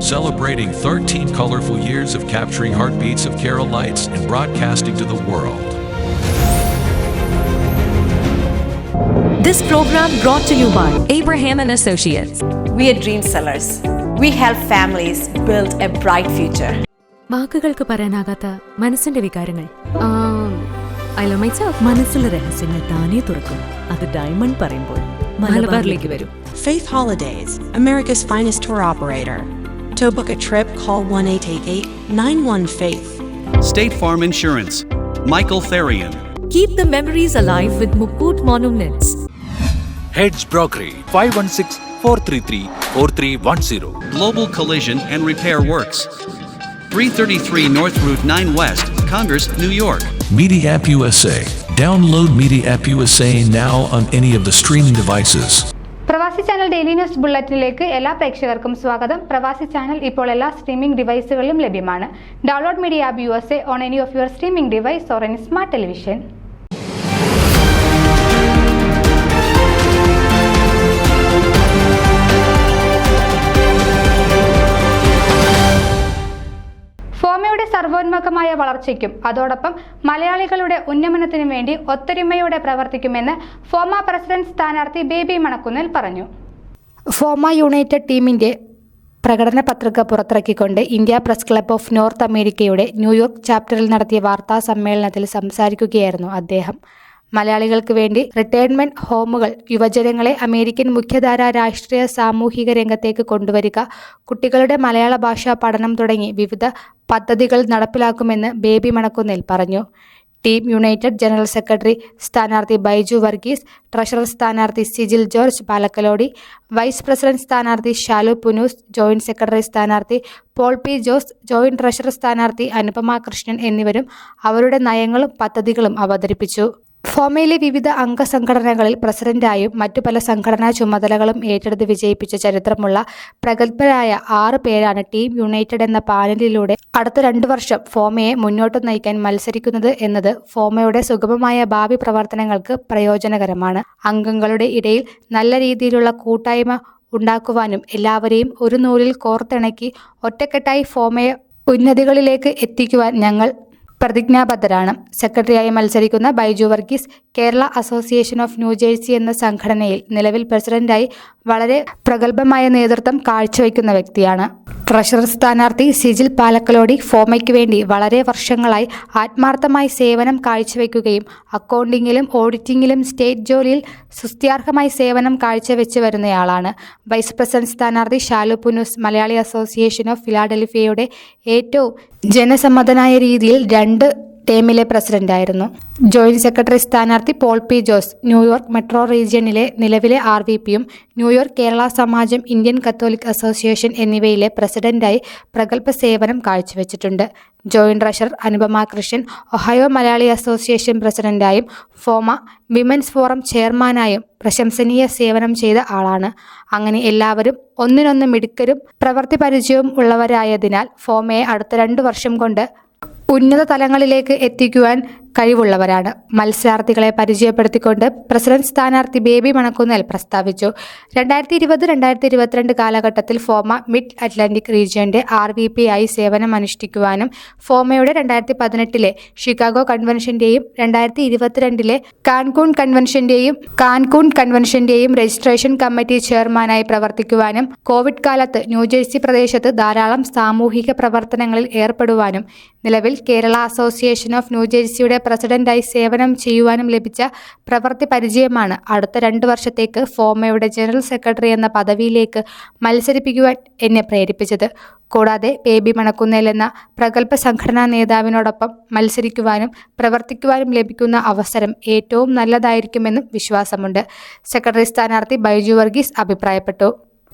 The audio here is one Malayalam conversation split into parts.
celebrating 13 colorful years of capturing heartbeats of Kerala lights and broadcasting to the world. This program brought to you by Abraham and Associates. We are dream sellers. We help families build a bright future. വാക്കുകൾക്ക് പറയാനാകാത്ത മനസ്സിന്റെ വികാരങ്ങൾ. I love myself. മനസ്സിലെ രഹസ്യങ്ങൾ താനേ തുറക്കും. അത് ഡയമണ്ട് പറയുമ്പോൾ മലബാറിലേക്ക് വരും. Faith Holidays, America's finest tour operator. To book a trip, call 1-888-91-FAITH. State Farm Insurance, Michael Therian. Keep the memories alive with Mukut Monuments. Heads Brokery 516-433-4310. Global Collision and Repair Works, 333 North Route 9 West, Congress, New York. Media App USA. Download Media App USA now on any of the streaming devices. പ്രവാസി ചാനൽ ഡെയിലി ന്യൂസ് ബുള്ളറ്റിനിലേക്ക് എല്ലാ പ്രേക്ഷകർക്കും സ്വാഗതം. പ്രവാസി ചാനൽ ഇപ്പോൾ എല്ലാ സ്ട്രീമിംഗ് ഡിവൈസുകളിലും ലഭ്യമാണ്. Download media app USA on any of your streaming device or any smart television. ഫോമയുടെ സർവോന്മുഖമായ വളർച്ചയ്ക്കും അതോടൊപ്പം മലയാളികളുടെ ഉന്നമനത്തിനും വേണ്ടി ഒത്തൊരുമയോടെ പ്രവർത്തിക്കുമെന്ന് ഫോമ പ്രസിഡന്റ് സ്ഥാനാർത്ഥി ബേബി മണക്കുന്നേൽ പറഞ്ഞു. ഫോമ യുണൈറ്റഡ് ടീമിന്റെ പ്രകടന പത്രിക പുറത്തിറക്കിക്കൊണ്ട് India press club of north അമേരിക്കയുടെ ന്യൂയോർക്ക് ചാപ്റ്ററിൽ നടത്തിയ വാർത്താ സമ്മേളനത്തിൽ സംസാരിക്കുകയായിരുന്നു അദ്ദേഹം. മലയാളികൾക്ക് വേണ്ടി റിട്ടയർമെന്റ് ഹോമുകൾ, യുവജനങ്ങളെ അമേരിക്കൻ മുഖ്യധാര രാഷ്ട്രീയ സാമൂഹിക രംഗത്തേക്ക് കൊണ്ടുവരിക, കുട്ടികളുടെ മലയാള ഭാഷാ പഠനം തുടങ്ങി വിവിധ പദ്ധതികൾ നടപ്പിലാക്കുമെന്ന് ബേബി മണക്കുന്നേൽ പറഞ്ഞു. ടീം യുണൈറ്റഡ് ജനറൽ സെക്രട്ടറി സ്ഥാനാർത്ഥി ബൈജു വർഗീസ്, ട്രഷറർ സ്ഥാനാർത്ഥി Sijil George Palakkalody, vice president സ്ഥാനാർത്ഥി ഷാലു പുനൂസ്, ജോയിന്റ് സെക്രട്ടറി സ്ഥാനാർത്ഥി Paul P Jose, joint treasurer സ്ഥാനാർത്ഥി അനുപമ കൃഷ്ണൻ എന്നിവരും അവരുടെ നയങ്ങളും പദ്ധതികളും അവതരിപ്പിച്ചു. ഫോമയിലെ വിവിധ അംഗസംഘടനകളിൽ പ്രസിഡന്റായും മറ്റു പല സംഘടനാ ചുമതലകളും ഏറ്റെടുത്ത് വിജയിപ്പിച്ച ചരിത്രമുള്ള പ്രഗത്ഭരായ 6 പേരാണ് ടീം യുണൈറ്റഡ് എന്ന പാനലിലൂടെ അടുത്ത 2 വർഷം ഫോമയെ മുന്നോട്ട് നയിക്കാൻ മത്സരിക്കുന്നത് എന്നത് ഫോമയുടെ സുഗമമായ ഭാവി പ്രവർത്തനങ്ങൾക്ക് പ്രയോജനകരമാണ്. അംഗങ്ങളുടെ ഇടയിൽ നല്ല രീതിയിലുള്ള കൂട്ടായ്മ ഉണ്ടാക്കുവാനും എല്ലാവരെയും ഒരു നൂലിൽ കോർത്തിണക്കി ഒറ്റക്കെട്ടായി ഫോമയെ ഉന്നതികളിലേക്ക് എത്തിക്കുവാൻ ഞങ്ങൾ പ്രതിജ്ഞാബദ്ധരാണ്. സെക്രട്ടറിയായി മത്സരിക്കുന്ന Baiju Varghese Kerala association of New Jersey എന്ന സംഘടനയിൽ നിലവിൽ പ്രസിഡന്റായി വളരെ പ്രഗത്ഭമായ നേതൃത്വം കാഴ്ചവെക്കുന്ന വ്യക്തിയാണ്. ട്രഷറർ സ്ഥാനാർത്ഥി സിജിൽ പാലക്കലോടി ഫോമയ്ക്ക് വേണ്ടി വളരെ വർഷങ്ങളായി ആത്മാർത്ഥമായി സേവനം കാഴ്ചവെക്കുകയും അക്കൗണ്ടിങ്ങിലും ഓഡിറ്റിങ്ങിലും സ്റ്റേറ്റ് ജോലിയിൽ സുസ്ഥിരാർഹമായി സേവനം കാഴ്ചവെച്ച് വരുന്നയാളാണ്. വൈസ് പ്രസിഡന്റ് സ്ഥാനാർത്ഥി ഷാലു പുനൂസ് മലയാളി അസോസിയേഷൻ ഓഫ് ഫിലാഡൽഫിയയുടെ ഏറ്റവും ജനസമ്മതനായ രീതിയിൽ 2 ടേമിലെ പ്രസിഡന്റായിരുന്നു. ജോയിന്റ് സെക്രട്ടറി സ്ഥാനാർത്ഥി Paul P Jose New York metro റീജിയണിലെ നിലവിലെ RVPയും New York Kerala Samajam, Indian Catholic association എന്നിവയിലെ പ്രസിഡന്റായി പ്രഗത്ഭ സേവനം കാഴ്ചവെച്ചിട്ടുണ്ട്. Joint treasurer Anupama Krishnan Ohio Malayali association പ്രസിഡന്റായും ഫോമ വിമൻസ് ഫോറം ചെയർമാനായും പ്രശംസനീയ സേവനം ചെയ്ത ആളാണ്. അങ്ങനെ എല്ലാവരും ഒന്നിനൊന്ന് മിടുക്കരും പ്രവൃത്തി പരിചയവും ഉള്ളവരായതിനാൽ ഫോമയെ അടുത്ത 2 വർഷം കൊണ്ട് ഉന്നത തലങ്ങളിലേക്ക് എത്തിക്കുവാൻ കഴിവുള്ളവരാണ്. മത്സരാർത്ഥികളെ പരിചയപ്പെടുത്തിക്കൊണ്ട് പ്രസിഡന്റ് സ്ഥാനാർത്ഥി ബേബി മണക്കുന്നേൽ പ്രസ്താവിച്ചു. 2020-2022 കാലഘട്ടത്തിൽ ഫോമ മിഡ് അറ്റ്ലാന്റിക് റീജിയന്റെ RVP ആയി സേവനമനുഷ്ഠിക്കുവാനും ഫോമയുടെ 2018 ഷിക്കാഗോ കൺവെൻഷന്റെയും 2022 കാൻകൂൺ കൺവെൻഷന്റെയും രജിസ്ട്രേഷൻ കമ്മിറ്റി ചെയർമാനായി പ്രവർത്തിക്കുവാനും കോവിഡ് കാലത്ത് ന്യൂജേഴ്സി പ്രദേശത്ത് ധാരാളം സാമൂഹിക പ്രവർത്തനങ്ങളിൽ ഏർപ്പെടുവാനും നിലവിൽ കേരള അസോസിയേഷൻ ഓഫ് ന്യൂജേഴ്സിയുടെ പ്രസിഡന്റായി സേവനം ചെയ്യുവാനും ലഭിച്ച പ്രവൃത്തി പരിചയമാണ് അടുത്ത 2 വർഷത്തേക്ക് ഫോമയുടെ ജനറൽ സെക്രട്ടറി എന്ന പദവിയിലേക്ക് മത്സരിപ്പിക്കുവാൻ എന്നെ പ്രേരിപ്പിച്ചത്. കൂടാതെ ബേബി മണക്കുന്നേൽ എന്ന പ്രഗത്ഭ സംഘടനാ നേതാവിനോടൊപ്പം മത്സരിക്കുവാനും പ്രവർത്തിക്കുവാനും ലഭിക്കുന്ന അവസരം ഏറ്റവും നല്ലതായിരിക്കുമെന്നും വിശ്വാസമുണ്ട്. സെക്രട്ടറി സ്ഥാനാർത്ഥി ബൈജു വർഗീസ് അഭിപ്രായപ്പെട്ടു.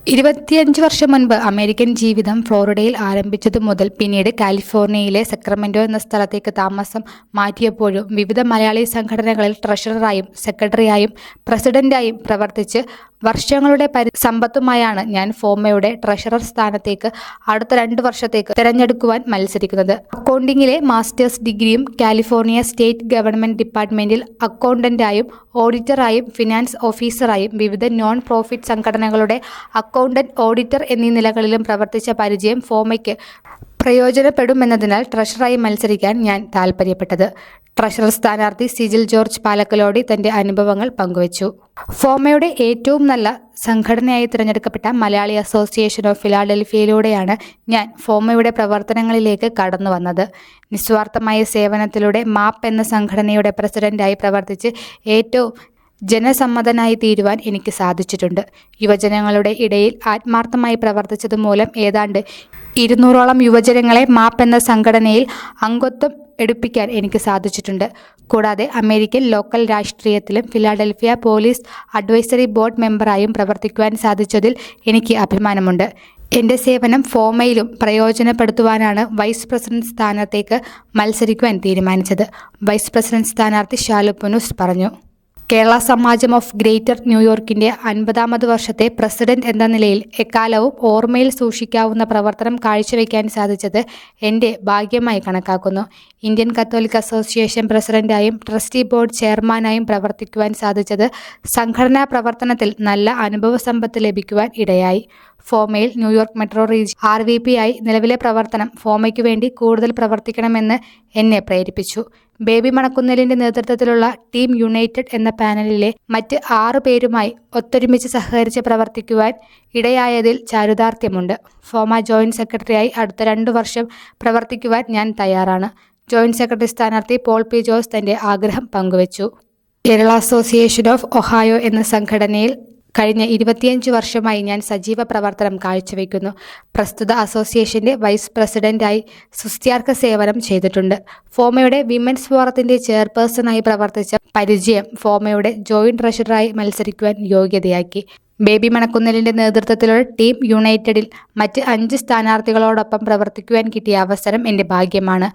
25 വർഷം മുൻപ് അമേരിക്കൻ ജീവിതം ഫ്ലോറിഡയിൽ ആരംഭിച്ചതു മുതൽ പിന്നീട് കാലിഫോർണിയയിലെ സക്രമെന്റോ എന്ന സ്ഥലത്തേക്ക് താമസം മാറ്റിയപ്പോഴും വിവിധ മലയാളി സംഘടനകളിൽ ട്രഷററായും സെക്രട്ടറിയായും പ്രസിഡന്റായും പ്രവർത്തിച്ച് വർഷങ്ങളുടെ സമ്പത്തുമായാണ് ഞാൻ ഫോമയുടെ ട്രഷറർ സ്ഥാനത്തേക്ക് അടുത്ത 2 വർഷത്തേക്ക് തിരഞ്ഞെടുക്കുവാൻ മത്സരിക്കുന്നത്. അക്കൗണ്ടിങ്ങിലെ മാസ്റ്റേഴ്സ് ഡിഗ്രിയും കാലിഫോർണിയ സ്റ്റേറ്റ് ഗവൺമെന്റ് ഡിപ്പാർട്ട്മെന്റിൽ അക്കൗണ്ടന്റായും ഓഡിറ്ററായും ഫിനാൻസ് ഓഫീസറായും വിവിധ നോൺ പ്രോഫിറ്റ് സംഘടനകളുടെ അക്കൗണ്ടന്റ്, ഓഡിറ്റർ എന്നീ നിലകളിലും പ്രവർത്തിച്ച പരിചയം ഫോമയ്ക്ക് പ്രയോജനപ്പെടുമെന്നതിനാൽ ട്രഷററായി മത്സരിക്കാൻ ഞാൻ താൽപ്പര്യപ്പെട്ടത്. ട്രഷറർ സ്ഥാനാർത്ഥി സിജിൽ ജോർജ് പാലക്കലോടി തന്റെ അനുഭവങ്ങൾ പങ്കുവച്ചു. ഫോമയുടെ ഏറ്റവും നല്ല സംഘടനയായി തിരഞ്ഞെടുക്കപ്പെട്ട മലയാളി അസോസിയേഷൻ ഓഫ് ഫിലാഡൽഫിയയിലൂടെയാണ് ഞാൻ ഫോമയുടെ പ്രവർത്തനങ്ങളിലേക്ക് കടന്നു വന്നത്. നിസ്വാർത്ഥമായ സേവനത്തിലൂടെ മാപ്പ് എന്ന സംഘടനയുടെ പ്രസിഡന്റായി പ്രവർത്തിച്ച് ഏറ്റവും ജനസമ്മതനായി തീരുവാൻ എനിക്ക് സാധിച്ചിട്ടുണ്ട്. യുവജനങ്ങളുടെ ഇടയിൽ ആത്മാർത്ഥമായി പ്രവർത്തിച്ചതുമൂലം ഏതാണ്ട് 200ഓളം യുവജനങ്ങളെ മാപ്പ് എന്ന സംഘടനയിൽ അംഗത്വം എടുപ്പിക്കാൻ എനിക്ക് സാധിച്ചിട്ടുണ്ട്. കൂടാതെ അമേരിക്കൻ ലോക്കൽ രാഷ്ട്രീയത്തിലും ഫിലാഡൽഫിയ പോലീസ് അഡ്വൈസറി ബോർഡ് മെമ്പറായും പ്രവർത്തിക്കുവാൻ സാധിച്ചതിൽ എനിക്ക് അഭിമാനമുണ്ട്. എൻ്റെ സേവനം ഫോമയിലും പ്രയോജനപ്പെടുത്തുവാനാണ് വൈസ് പ്രസിഡന്റ് സ്ഥാനത്തേക്ക് മത്സരിക്കുവാൻ തീരുമാനിച്ചത്. വൈസ് പ്രസിഡന്റ് സ്ഥാനാർത്ഥി ഷാലു പുനൂസ് പറഞ്ഞു. കേരള സമാജം ഓഫ് ഗ്രേറ്റർ ന്യൂയോർക്കിൻ്റെ 50ാമത് വർഷത്തെ പ്രസിഡന്റ് എന്ന നിലയിൽ എക്കാലവും ഓർമ്മയിൽ സൂക്ഷിക്കാവുന്ന പ്രവർത്തനം കാഴ്ചവെക്കാൻ സാധിച്ചത് എൻ്റെ ഭാഗ്യമായി കണക്കാക്കുന്നു. ഇന്ത്യൻ കത്തോലിക് അസോസിയേഷൻ പ്രസിഡന്റായും ട്രസ്റ്റി ബോർഡ് ചെയർമാനായും പ്രവർത്തിക്കുവാൻ സാധിച്ചത് സംഘടനാ പ്രവർത്തനത്തിൽ നല്ല അനുഭവസമ്പത്ത് ലഭിക്കുവാൻ ഇടയായി. ഫോമയിൽ ന്യൂയോർക്ക് മെട്രോ റീജിയൻ RVP ആയി നിലവിലെ പ്രവർത്തനം ഫോമയ്ക്കു വേണ്ടി കൂടുതൽ പ്രവർത്തിക്കണമെന്ന് എന്നെ പ്രേരിപ്പിച്ചു. ബേബി മണക്കുന്നേലിന്റെ നേതൃത്വത്തിലുള്ള ടീം യുണൈറ്റഡ് എന്ന പാനലിലെ മറ്റ് 6 പേരുമായി ഒത്തൊരുമിച്ച് സഹകരിച്ച് പ്രവർത്തിക്കുവാൻ ഇടയായതിൽ ചാരുതാർത്ഥ്യമുണ്ട്. ഫോമ ജോയിന്റ് സെക്രട്ടറിയായി അടുത്ത 2 വർഷം പ്രവർത്തിക്കുവാൻ ഞാൻ തയ്യാറാണ്. ജോയിന്റ് സെക്രട്ടറി സ്ഥാനാർത്ഥി പോൾ പി ജോസ് തന്റെ ആഗ്രഹം പങ്കുവച്ചു. കേരള അസോസിയേഷൻ ഓഫ് ഒഹായോ എന്ന സംഘടനയിൽ കഴിഞ്ഞ 25 വർഷമായി ഞാൻ സജീവ പ്രവർത്തനം കാഴ്ചവെക്കുന്നു. പ്രസ്തുത അസോസിയേഷന്റെ വൈസ് പ്രസിഡന്റായി സുസ്ഥിരാർഹ സേവനം ചെയ്തിട്ടുണ്ട്. ഫോമയുടെ വിമൻസ് ഫോറത്തിന്റെ ചെയർപേഴ്സണായി പ്രവർത്തിച്ച പരിചയം ഫോമയുടെ ജോയിന്റ് ട്രഷററായി മത്സരിക്കുവാൻ യോഗ്യതയാക്കി. ബേബി മണക്കുന്നേലിന്റെ നേതൃത്വത്തിലുള്ള ടീം യുണൈറ്റഡിൽ മറ്റ് 5 സ്ഥാനാർത്ഥികളോടൊപ്പം പ്രവർത്തിക്കുവാൻ കിട്ടിയ അവസരം എൻ്റെ ഭാഗ്യമാണ്.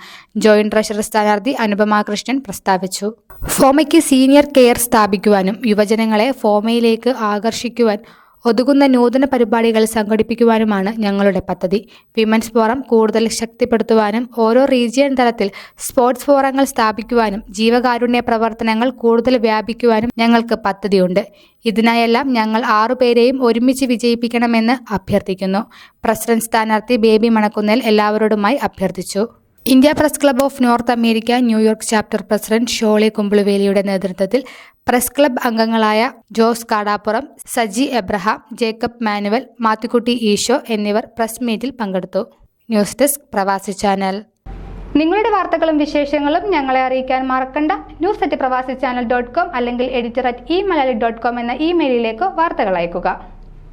ജോയിന്റ് ട്രഷറർ സ്ഥാനാർത്ഥി അനുപമ കൃഷ്ണൻ പ്രസ്താവിച്ചു. ഫോമയ്ക്ക് സീനിയർ കെയർ സ്ഥാപിക്കുവാനും യുവജനങ്ങളെ ഫോമയിലേക്ക് ആകർഷിക്കുവാൻ ഒതുങ്ങുന്ന നൂതന പരിപാടികൾ സംഘടിപ്പിക്കുവാനുമാണ് ഞങ്ങളുടെ പദ്ധതി. വിമൻസ് ഫോറം കൂടുതൽ ശക്തിപ്പെടുത്തുവാനും ഓരോ റീജിയൻ തലത്തിൽ സ്പോർട്സ് ഫോറങ്ങൾ സ്ഥാപിക്കുവാനും ജീവകാരുണ്യ പ്രവർത്തനങ്ങൾ കൂടുതൽ വ്യാപിക്കുവാനും ഞങ്ങൾക്ക് പദ്ധതിയുണ്ട്. ഇതിനായെല്ലാം ഞങ്ങൾ 6 പേരെയും ഒരുമിച്ച് വിജയിപ്പിക്കണമെന്ന് അഭ്യർത്ഥിക്കുന്നു. പ്രസിഡന്റ് സ്ഥാനാർത്ഥി ബേബി മണക്കുന്നേൽ എല്ലാവരോടുമായി അഭ്യർത്ഥിച്ചു. India press club of North America New York chapter president Sholy കുമ്പളുവേലിയുടെ നേതൃത്വത്തിൽ പ്രസ് ക്ലബ് അംഗങ്ങളായ ജോസ് കാടാപ്പുറം, സജി എബ്രഹാം, ജേക്കബ് മാനുവൽ, മാത്തുക്കുട്ടി ഈശോ എന്നിവർ പ്രസ് മീറ്റിൽ പങ്കെടുത്തു. News desk Pravasi channel. നിങ്ങളുടെ വാർത്തകളും വിശേഷങ്ങളും ഞങ്ങളെ അറിയിക്കാൻ മറക്കണ്ട. news@pravasichannel.com അല്ലെങ്കിൽ editor@eMalayali.com എന്ന ഇമെയിലിലേക്ക് വാർത്തകൾ അയക്കുക.